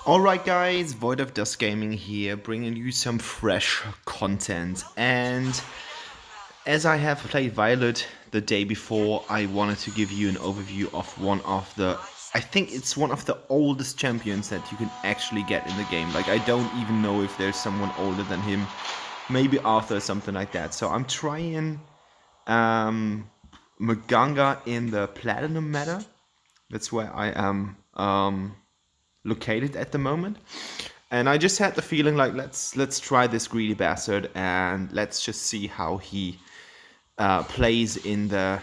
Alright guys, Void of Dust Gaming here, bringing you some fresh content. And as I have played Violate the day before, I wanted to give you an overview of one of the... I think it's one of the oldest champions that you can actually get in the game. Like, I don't even know if there's someone older than him. Maybe Arthur or something like that. So I'm trying Mganga in the Platinum meta. That's where I am located at the moment. And I just had the feeling like let's try this greedy bastard and let's just see how he plays in the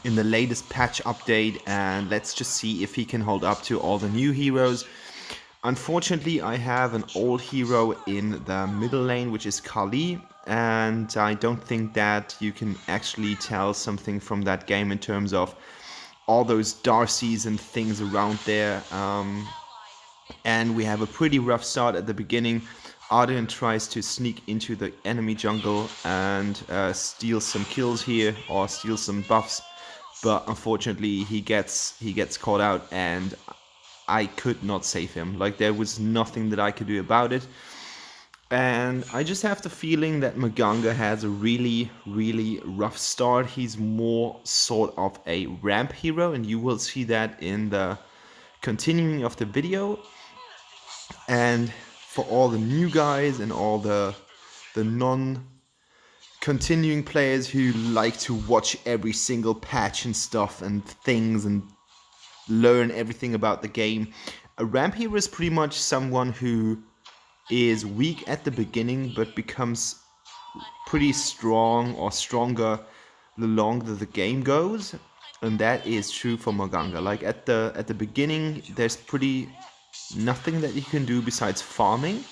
latest patch update, and let's just see if he can hold up to all the new heroes. Unfortunately, I have an old hero in the middle lane, which is Kali, and I don't think that you can actually tell something from that game in terms of all those Darcys and things around there. And we have a pretty rough start at the beginning. Arden tries to sneak into the enemy jungle and steal some kills here, or steal some buffs, but unfortunately he gets caught out and I could not save him. Like, there was nothing that I could do about it. And I just have the feeling that Mganga has a really rough start. He's more sort of a ramp hero, and you will see that in the continuing of the video. And for all the new guys and all the non-continuing players who like to watch every single patch and stuff and things and learn everything about the game, a ramp hero is pretty much someone who is weak at the beginning but becomes pretty strong or stronger the longer the game goes. And that is true for Mganga. Like, at the beginning there's pretty nothing that you can do besides farming,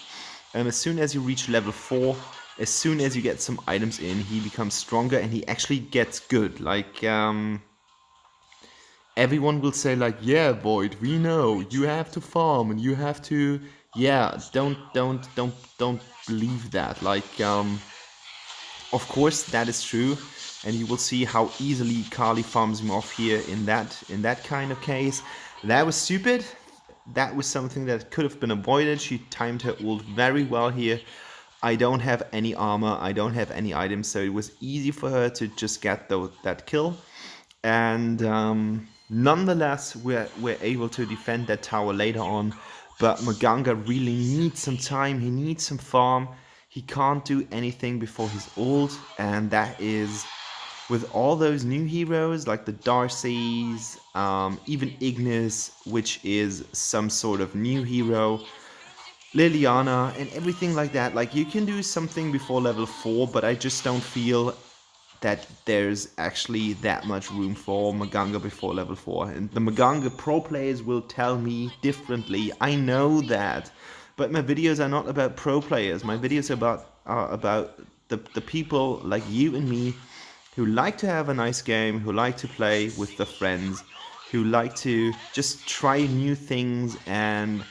and as soon as you reach level 4, as soon as you get some items in, he becomes stronger and he actually gets good. Like, everyone will say like, yeah, Void, we know you have to farm and you have to, yeah, don't believe that. Like, of course that is true, and you will see how easily Kali farms him off here in that kind of case. That was stupid. That was something that could have been avoided. She timed her ult very well here. I don't have any armor, I don't have any items, so it was easy for her to just get that kill. And nonetheless, we're able to defend that tower later on. But Mganga really needs some time, he needs some farm. He can't do anything before his ult, and that is with all those new heroes like the Darcys, even Ignis, which is some sort of new hero, Liliana, and everything like that. Like, you can do something before level 4, but I just don't feel that there's actually that much room for Mganga before level 4. And the Mganga pro players will tell me differently. I know that. But my videos are not about pro players. My videos are about the people like you and me who like to have a nice game, who like to play with their friends, who like to just try new things, and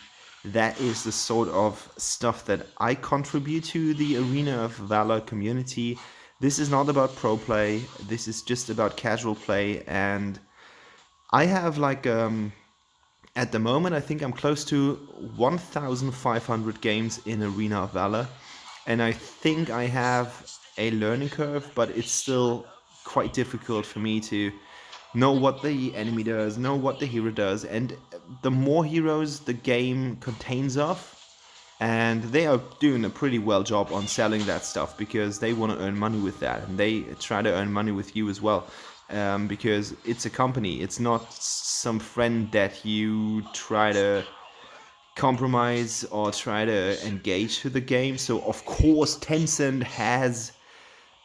that is the sort of stuff that I contribute to the Arena of Valor community. This is not about pro play, this is just about casual play, and I have like, at the moment I think I'm close to 1,500 games in Arena of Valor, and I think I have a learning curve, but it's still quite difficult for me to know what the enemy does, know what the hero does, and the more heroes the game contains of, and they are doing a pretty well job on selling that stuff because they want to earn money with that, and they try to earn money with you as well, because it's a company, it's not some friend that you try to compromise or try to engage to the game. So of course Tencent has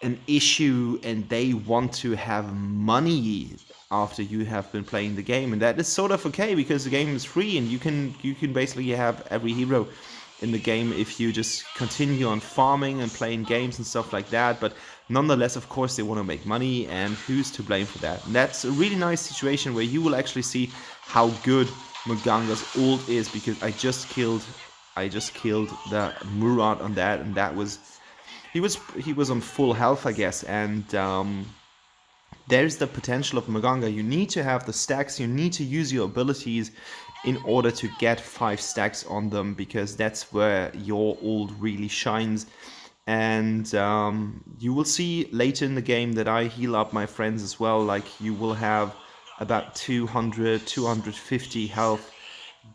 an issue and they want to have money after you have been playing the game, and that is sort of okay because the game is free and you can basically have every hero in the game if you just continue on farming and playing games and stuff like that. But nonetheless, of course, they want to make money, and who's to blame for that? And that's a really nice situation where you will actually see how good Mganga's ult is, because I just killed the Murad on that, and that was he was on full health, I guess, and There's the potential of Mganga. You need to have the stacks, you need to use your abilities in order to get 5 stacks on them, because that's where your ult really shines. And you will see later in the game that I heal up my friends as well. Like, you will have about 200, 250 health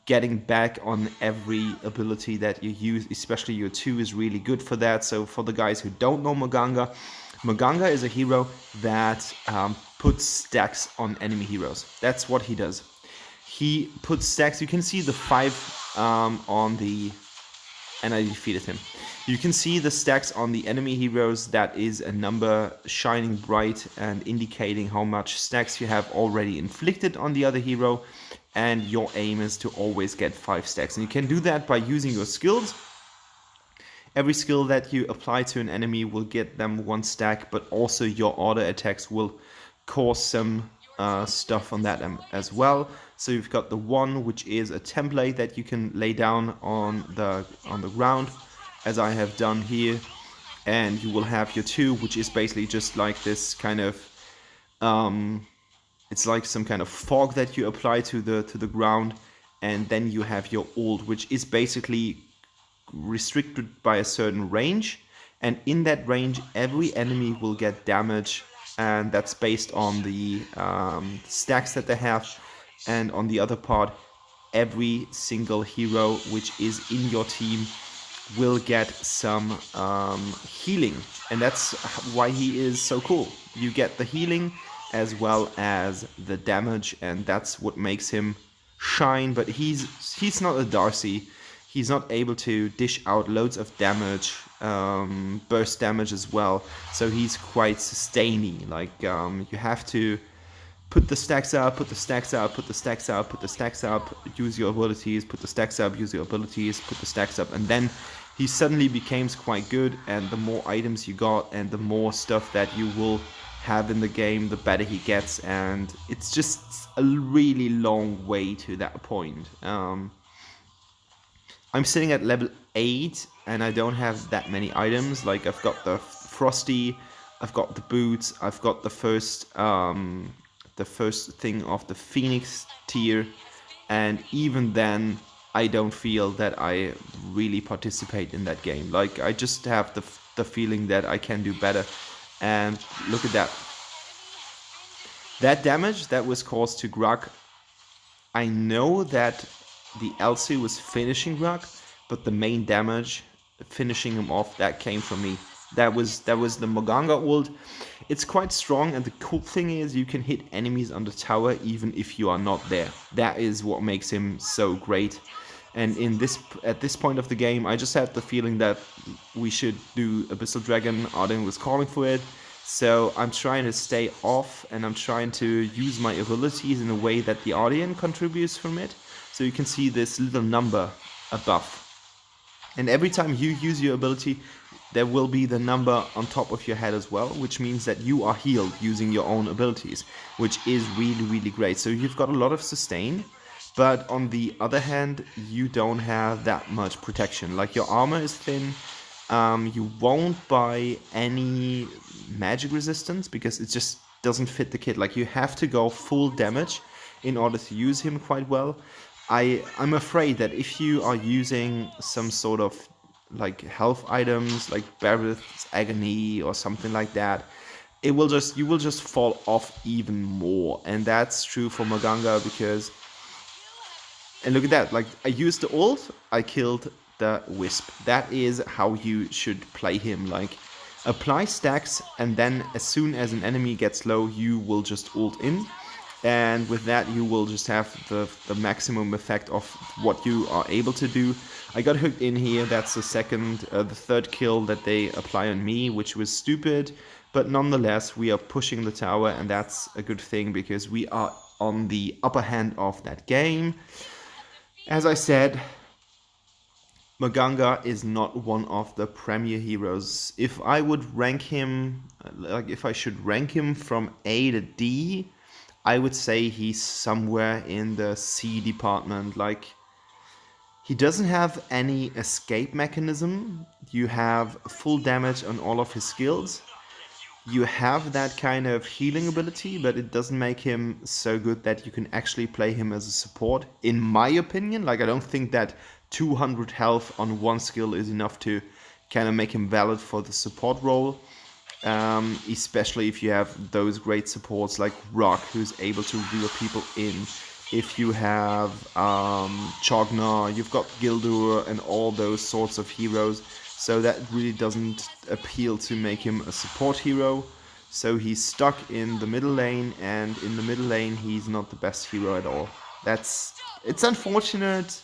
getting back on every ability that you use, especially your 2 is really good for that. So for the guys who don't know Mganga, Mganga is a hero that puts stacks on enemy heroes. That's what he does. He puts stacks. You can see the 5 on the... and I defeated him. You can see the stacks on the enemy heroes. That is a number shining bright and indicating how much stacks you have already inflicted on the other hero. And your aim is to always get 5 stacks. And you can do that by using your skills. Every skill that you apply to an enemy will get them 1 stack, but also your auto attacks will cause some stuff on that as well. So you've got the 1, which is a template that you can lay down on the ground, as I have done here. And you will have your 2, which is basically just like this kind of it's like some kind of fog that you apply to the ground. And then you have your ult, which is basically restricted by a certain range, and in that range every enemy will get damage, and that's based on the stacks that they have. And on the other part, every single hero which is in your team will get some healing, and that's why he is so cool. You get the healing as well as the damage, and that's what makes him shine. But he's not a Darcy. He's not able to dish out loads of damage, burst damage as well. So he's quite sustaining. Like, you have to put the stacks up, put the stacks up, put the stacks up, put the stacks up, use your abilities, put the stacks up, use your abilities, put the stacks up. And then he suddenly becomes quite good. And the more items you got and the more stuff that you will have in the game, the better he gets. And it's just a really long way to that point. I'm sitting at level 8 and I don't have that many items. Like, I've got the Frosty, I've got the boots, I've got the first thing of the Phoenix tier, and even then I don't feel that I really participate in that game. Like, I just have the feeling that I can do better. And look at that. That damage that was caused to Grug, I know that the Elsie was finishing Grug, but the main damage, finishing him off, that came from me. That was the Mganga ult. It's quite strong, and the cool thing is you can hit enemies on the tower even if you are not there. That is what makes him so great. And at this point of the game, I just had the feeling that we should do Abyssal Dragon. Arden was calling for it. So I'm trying to stay off, and I'm trying to use my abilities in a way that the audience contributes from it. So you can see this little number above. And every time you use your ability, there will be the number on top of your head as well, which means that you are healed using your own abilities, which is really, really great. So you've got a lot of sustain, but on the other hand, you don't have that much protection. Like, your armor is thin. You won't buy any magic resistance because it just doesn't fit the kit. Like, you have to go full damage in order to use him quite well. I'm afraid that if you are using some sort of like health items like Barrett's Agony or something like that, you will just fall off even more. And that's true for Mganga, because, and look at that, like, I used the ult, I killed the Wisp. That is how you should play him. Like, apply stacks, and then as soon as an enemy gets low, you will just ult in. And with that, you will just have the maximum effect of what you are able to do. I got hooked in here. That's the third kill that they apply on me, which was stupid. But nonetheless, we are pushing the tower, and that's a good thing because we are on the upper hand of that game. As I said, Mganga is not one of the premier heroes. If I would rank him, like if I should rank him from A to D, I would say he's somewhere in the C department. Like, he doesn't have any escape mechanism. You have full damage on all of his skills. you have that kind of healing ability, but it doesn't make him so good that you can actually play him as a support, in my opinion. Like, I don't think that 200 health on one skill is enough to kind of make him valid for the support role. Especially if you have those great supports like Rock, who's able to reel people in. If you have Chogna, you've got Gildur and all those sorts of heroes. So that really doesn't appeal to make him a support hero. So he's stuck in the middle lane, and in the middle lane he's not the best hero at all. It's unfortunate.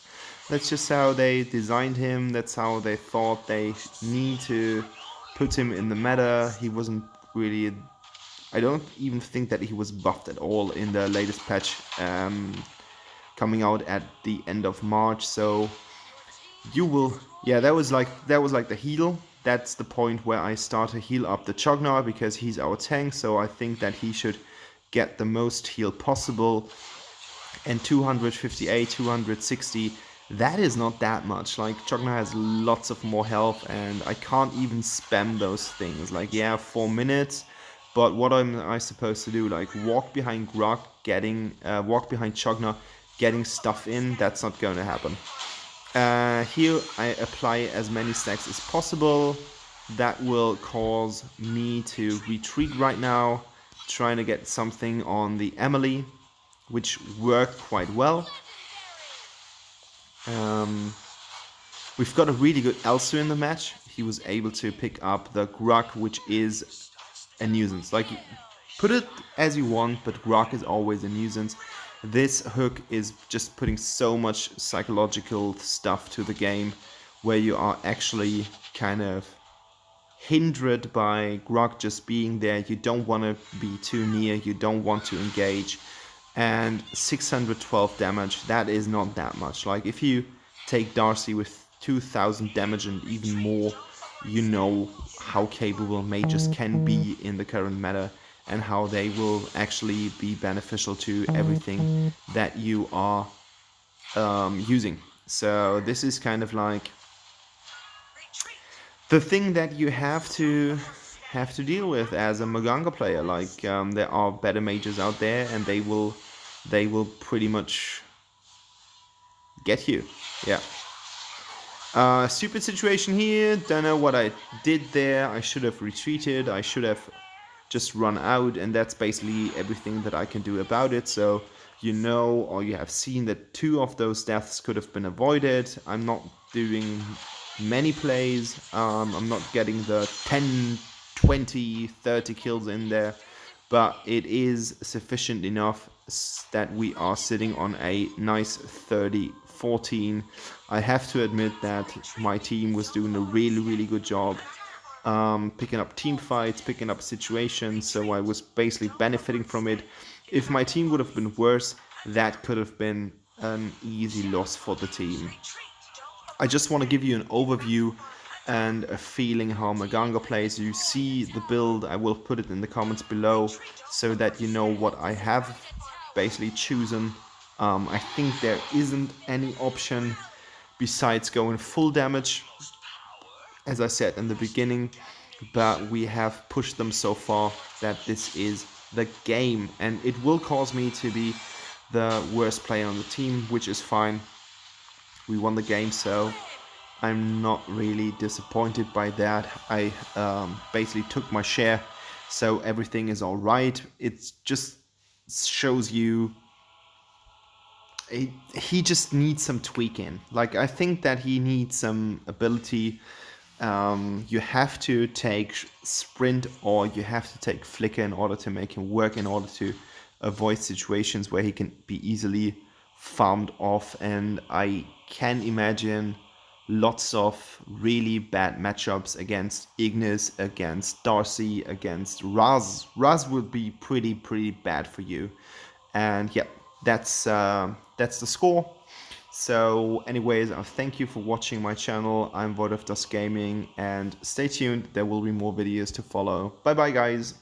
That's just how they designed him. That's how they thought they need to put him in the meta. He wasn't really... I don't even think that he was buffed at all in the latest patch coming out at the end of March. So you will... Yeah, that was like the heal. That's the point where I start to heal up the Chognar, because he's our tank. So I think that he should get the most heal possible. And 258, 260... that is not that much. Like, Chogna has lots of more health, and I can't even spam those things. Like, yeah, 4 minutes, but what am I supposed to do? Like, walk behind Grog, walk behind Chogna, getting stuff in? That's not going to happen. Here I apply as many stacks as possible. That will cause me to retreat right now, trying to get something on the Emily, which worked quite well. We've got a really good Elsu in the match. He was able to pick up the Grog, which is a nuisance. Like, put it as you want, but Grog is always a nuisance. This hook is just putting so much psychological stuff to the game, where you are actually kind of hindered by Grog just being there. You don't want to be too near, you don't want to engage. And 612 damage, that is not that much. Like, if you take Darcy with 2000 damage and even more, you know how capable mages can be in the current meta, and how they will actually be beneficial to everything that you are using. So this is kind of like the thing that you have to deal with as a Mganga player. Like, there are better mages out there, and they will pretty much get you. Yeah. Stupid situation here. Don't know what I did there. I should have retreated. I should have just run out, and that's basically everything that I can do about it. So you know, or you have seen, that 2 of those deaths could have been avoided. I'm not doing many plays. I'm not getting the 10, 20, 30 kills in there, but it is sufficient enough that we are sitting on a nice 30-14. I have to admit that my team was doing a really good job picking up team fights, picking up situations, so I was basically benefiting from it. If my team would have been worse, that could have been an easy loss for the team. I just want to give you an overview and a feeling how Mganga plays. You see the build, I will put it in the comments below so that you know what I have basically chosen. I think there isn't any option besides going full damage, as I said in the beginning, but we have pushed them so far that this is the game, and it will cause me to be the worst player on the team, which is fine. We won the game, so I'm not really disappointed by that. I basically took my share, so everything is all right. It just shows you he just needs some tweaking. Like, I think that he needs some ability. You have to take sprint, or you have to take flicker in order to make him work, in order to avoid situations where he can be easily farmed off. And I can imagine lots of really bad matchups against Ignis, against Darcy, against Raz. Raz would be pretty bad for you. And yeah, that's the score. So anyways, thank you for watching my channel. I'm Void of Dusk Gaming, and stay tuned, there will be more videos to follow. Bye bye guys.